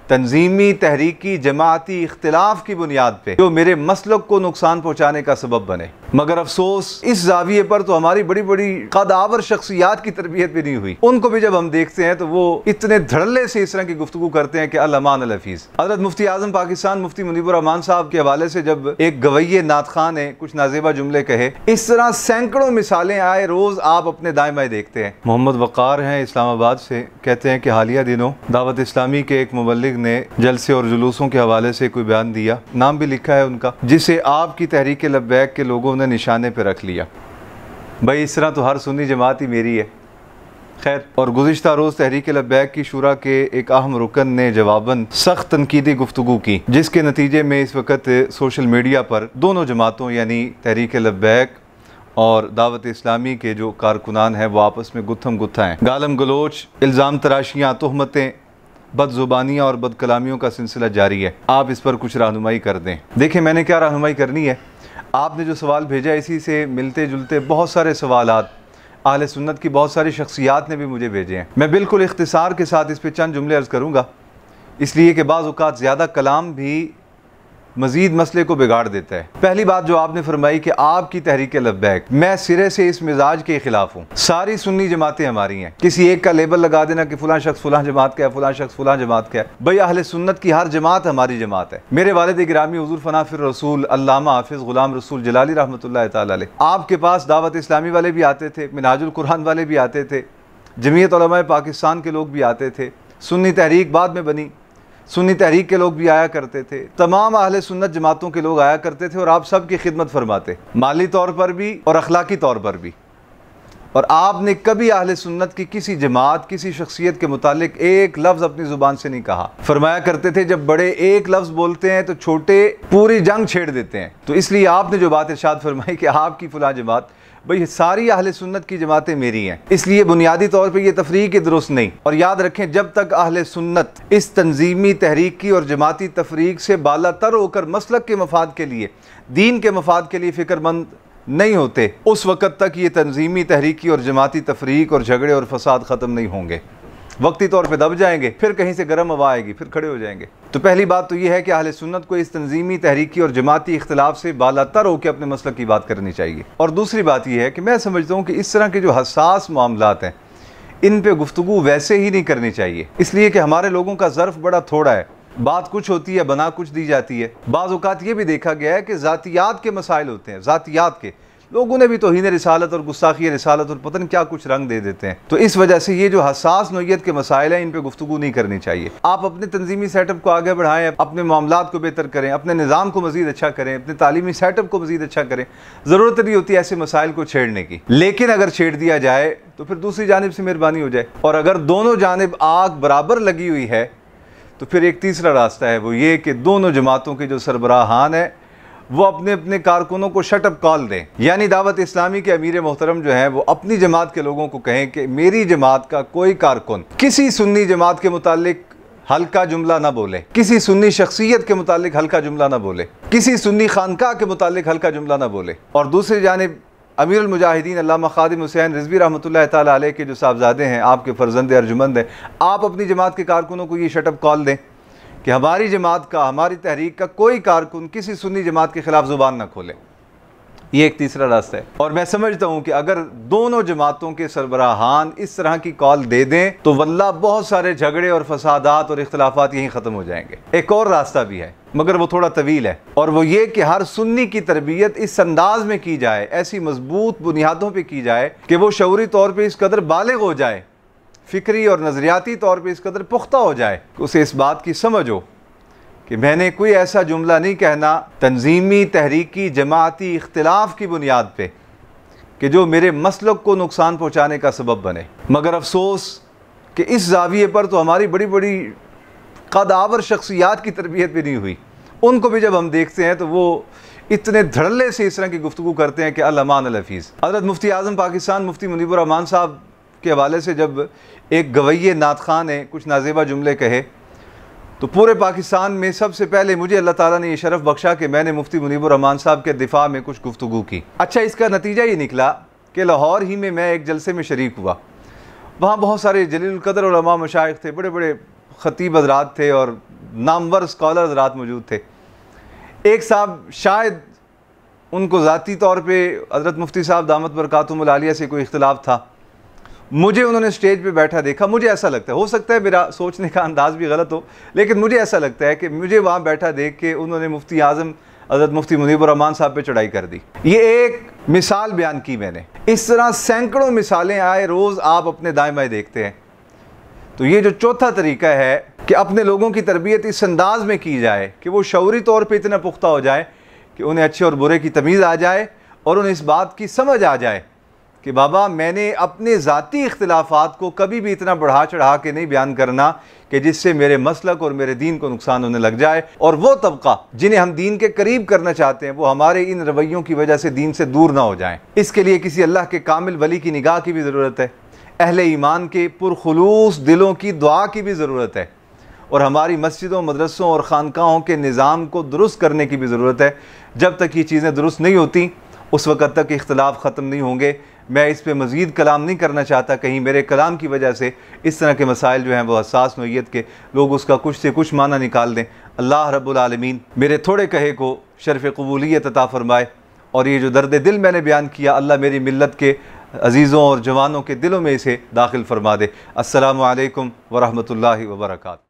तंजीमी तहरीकी जमाती इख्तिलाफ की बुनियाद पे जो मेरे मसलक को नुकसान पहुँचाने का सबब बने। मगर अफसोस इस जाविये पर तो हमारी बड़ी बड़ी कदावर शख्सियात की तरबियत भी नहीं हुई। उनको भी जब हम देखते हैं तो वो इतने धड़ल्ले से इस तरह की गुफ्तगू करते हैं कि अल-अमान अल-हफीज़। हज़रत मुफ्ती आज़म पाकिस्तान मुफ्ती मुनीबुर रहमान साहब के हवाले से जब एक गवैये नात खां ने कुछ नाजेबा जुमले कहे, इस तरह सैकड़ों मिसालें आए, रोज़ आप अपने दाएं बाएं देखते हैं। मोहम्मद वक़ार हैं इस्लामाबाद से, कहते हैं कि हालिया दिनों दावत इस्लामी के एक मुबल्लिग ने जलसे और जुलूसों के हवाले से कोई बयान दिया, नाम भी लिखा है उनका, जिसे आपकी तहरीक लब्बैक के लोगों ने निशाने पे रख लिया। भाई इस तरह तो हर सुन्नी जमात ही मेरी है। खैर, और गुज़िश्ता रोज़ तहरीक लब्बैक की शुरा के एक अहम रुकन ने जवाबन सख्त तनकीदी गुफ्तगू की, जिसके नतीजे में इस वक्त सोशल मीडिया पर दोनों जमातों यानी तहरीक लब्बैक और दावत इस्लामी के जो कारकुनान हैं वो आपस में गुत्थम गुत्था हैं। गालम गलोच, इल्ज़ाम तराशियाँ, तोहमतें, बदजुबानियाँ और बदकलामियों का सिलसिला जारी है। आप इस पर कुछ रहनुमाई कर दें। देखें मैंने क्या रहनुमाई करनी है। आपने जो सवाल भेजा इसी से मिलते जुलते बहुत सारे सवालात अहले सुन्नत की बहुत सारी शख्सियात ने भी मुझे भेजे हैं। मैं बिल्कुल इख्तिसार के साथ इस पर चंद जुमले अर्ज़ करूँगा, इसलिए कि बाज़ औक़ात ज़्यादा कलाम भी मज़ीद मसले को बिगाड़ देता है। पहली बात जो आपने फरमाई कि आपकी तहरीक लब्बैक, मैं सिरे से इस मिजाज के खिलाफ हूँ। सारी सुन्नी जमातें हमारी हैं। किसी एक का लेबल लगा देना कि फ़लाँ शख्स फ़लाँ जमात का है, फ़लाँ शख्स फ़लाँ जमात का है। भाई अहले सुन्नत की हर जमात हमारी जमात है। मेरे वालिद गिरामी हुज़ूर फ़नाफिर रसूल अल्लामा हाफ़िज़ ग़ुलाम रसूल जलाली रहमतुल्लाह तआला अलैह, आपके पास दावत इस्लामी वाले भी आते थे, मिनहाजुल कुरान वाले भी आते थे, जमीयत उलमा पाकिस्तान के लोग भी आते थे, सुन्नी तहरीक बाद में बनी, सुन्नी तहरीक के लोग भी आया करते थे, तमाम अहले सुन्नत जमातों के लोग आया करते थे और आप सब की खिदमत फरमाते, माली तौर पर भी और अखलाकी तौर पर भी। और आपने कभी अहले सुन्नत की किसी जमात, किसी शख्सियत के मुतालिक एक लफ्ज़ अपनी ज़ुबान से नहीं कहा। फरमाया करते थे जब बड़े एक लफ्ज़ बोलते हैं तो छोटे पूरी जंग छेड़ देते हैं। तो इसलिए आपने जो बात इरशाद फरमाई कि आपकी फ़लाँ जमात, भाई सारी अहले सुन्नत की जमातें मेरी हैं, इसलिए बुनियादी तौर पर यह तफरीक दुरुस्त नहीं। और याद रखें जब तक अहले सुन्नत इस तंजीमी तहरीक की और जमाती तफरीक से बालातर होकर मसलक के मफाद के लिए, दीन के मफाद के लिए फ़िक्रमंद नहीं होते, उस वक़्त तक ये तंजीमी तहरीकी और जमाती तफरीक और झगड़े और फसाद ख़त्म नहीं होंगे। वक्ती तौर पे दब जाएंगे, फिर कहीं से गर्म हवा आएगी, फिर खड़े हो जाएंगे। तो पहली बात तो ये है कि अहले सुन्नत को इस तंजीमी तहरीकी और जमाती इख्तिलाफ से बालातर होकर अपने मसलक की बात करनी चाहिए। और दूसरी बात यह है कि मैं समझता हूँ कि इस तरह के जो हसास मामलात हैं इन पर गुफ्तगू वैसे ही नहीं करनी चाहिए, इसलिए कि हमारे लोगों का ज़र्फ़ बड़ा थोड़ा है। बात कुछ होती है, बना कुछ दी जाती है। बाज़ औक़ात ये भी देखा गया है कि ज़ातियात के मसाइल होते हैं, ज़ातियात के लोगों ने भी तौहीन रिसालत और गुस्ताखी रिसालत और पता नहीं क्या कुछ रंग दे देते हैं। तो इस वजह से ये जो हसास नौइयत के मसाइल हैं इन पे गुफ्तगू नहीं करनी चाहिए। आप अपने तंजीमी सेटअप को आगे बढ़ाएं, अपने मामलात को बेहतर करें, अपने निज़ाम को मज़ीद अच्छा करें, अपने तालीमी सेटअप को मज़ीद अच्छा करें। ज़रूरत नहीं होती ऐसे मसाइल को छेड़ने की, लेकिन अगर छेड़ दिया जाए तो फिर दूसरी जानिब से मेहरबानी हो जाए। और अगर दोनों जानिब आग बराबर लगी हुई है तो फिर एक तीसरा रास्ता है, वो ये कि दोनों जमातों के जो सरबराहान है वो अपने अपने कारकुनों को शटअप कॉल दें। यानी दावत इस्लामी के अमीर मोहतरम जो हैं वो अपनी जमात के लोगों को कहें कि मेरी जमात का कोई कारकुन किसी सुन्नी जमात के मुतालिक हल्का जुमला ना बोले, किसी सुन्नी शख्सियत के मुतालिक हल्का जुमला ना बोले, किसी सुन्नी खानका के मुतालिक हल्का जुमला ना बोले। और दूसरी जानिब अमीरुल मुजाहिदीन अल्लामा खादिम हुसैन रिजवी रहमतुल्लाह ताला अलैह के जो साहबजादे हैं, आपके फर्जंद अर्जुमंद हैं, आप अपनी जमात के कारकुनों को ये शटअप कॉल दें कि हमारी जमात का, हमारी तहरीक का कोई कारकुन किसी सुन्नी जमात के खिलाफ ज़ुबान ना खोले। ये एक तीसरा रास्ता है। और मैं समझता हूँ कि अगर दोनों जमातों के सरबराहान इस तरह की कॉल दे दें तो वल्लाह बहुत सारे झगड़े और फसादात और इख्तिलाफात यहीं ख़त्म हो जाएंगे। एक और रास्ता भी है मगर वो थोड़ा तवील है, और वो ये कि हर सुन्नी की तरबियत इस अंदाज में की जाए, ऐसी मजबूत बुनियादों पर की जाए कि वो शऊरी तौर पर इस कदर बालिग हो जाए, फ़िक्री और नज़रियाती तौर पे इस कदर पुख्ता हो जाए कि उसे इस बात की समझ हो कि मैंने कोई ऐसा जुमला नहीं कहना तंजीमी तहरीकी जमाती इख्तिलाफ की बुनियाद पे कि जो मेरे मसलक को नुकसान पहुँचाने का सबब बने। मगर अफसोस कि इस जाविये पर तो हमारी बड़ी बड़ी कदावर शख्सियात की तरबियत भी नहीं हुई। उनको भी जब हम देखते हैं तो वो इतने धड़ल्ले से इस तरह की गुफ्तगू करते हैं कि अल-अमान अल-हफीज़। हज़रत मुफ्ती आज़म पाकिस्तान मुफ्ती मुनीबुर रहमान साहब के हवाले से जब एक गवैये नात खां ने कुछ नाजेबा जुमले कहे तो पूरे पाकिस्तान में सबसे पहले मुझे अल्लाह ताला ने ये शरफ़ बख्शा कि मैंने मुफ्ती मुनीबुर रहमान साहब के दिफा में कुछ गुफ्तगू की। अच्छा, इसका नतीजा ये निकला कि लाहौर ही में मैं एक जलसे में शरीक हुआ। वहाँ बहुत सारे जलील कदर उलमा मशाइख थे, बड़े बड़े ख़तीब हज़रात थे और नामवर स्कॉलर हज़रात मौजूद थे। एक साहब शायद उनको ज़ाती तौर पे हज़रत मुफ्ती साहब दामत बरकातुहुमुल आलिया से कोई इख्तिलाफ था। मुझे उन्होंने स्टेज पे बैठा देखा, मुझे ऐसा लगता है, हो सकता है मेरा सोचने का अंदाज़ भी गलत हो, लेकिन मुझे ऐसा लगता है कि मुझे वहाँ बैठा देख के उन्होंने मुफ्ती आज़म हज़रत मुफ्ती मुनीबुर रहमान साहब पे चढ़ाई कर दी। ये एक मिसाल बयान की मैंने। इस तरह सैकड़ों मिसालें आए रोज़ आप अपने दाएं बाएं देखते हैं। तो ये जो चौथा तरीका है कि अपने लोगों की तरबियत इस अंदाज में की जाए कि वो शऊरी तौर पे इतना पुख्ता हो जाए कि उन्हें अच्छे और बुरे की तमीज़ आ जाए और उन्हें इस बात की समझ आ जाए कि बाबा मैंने अपने ज़ाती इख्तिलाफ़ात को कभी भी इतना बढ़ा चढ़ा के नहीं बयान करना कि जिससे मेरे मसलक और मेरे दीन को नुकसान होने लग जाए, और वो तबका जिन्हें हम दीन के करीब करना चाहते हैं वो हमारे इन रवैयों की वजह से दीन से दूर ना हो जाएं। इसके लिए किसी अल्लाह के कामिल वली की निगाह की भी ज़रूरत है, अहले ईमान के पुरखुलूस दिलों की दुआ की भी ज़रूरत है, और हमारी मस्जिदों, मदरसों और खानकाहों के निज़ाम को दुरुस्त करने की भी ज़रूरत है। जब तक ये चीज़ें दुरुस्त नहीं होती उस वक़्त तक इख्तिलाफ़ ख़त्म नहीं होंगे। मैं इस पे मज़ीद कलाम नहीं करना चाहता, कहीं मेरे कलाम की वजह से इस तरह के मसाइल जो हैं वो हसास नौइयत के लोग उसका कुछ से कुछ माना निकाल दें। अल्लाह रब्बुल आलमीन मेरे थोड़े कहे को शर्फ़ क़बूलियत अता फ़रमाए, और ये जो दर्द दिल मैंने बयान किया अल्लाह मेरी मिल्लत के अज़ीज़ों और जवानों के दिलों में इसे दाखिल फ़रमा दे। अस्सलामु अलैकुम व रहमतुल्लाहि व बरकातुहू।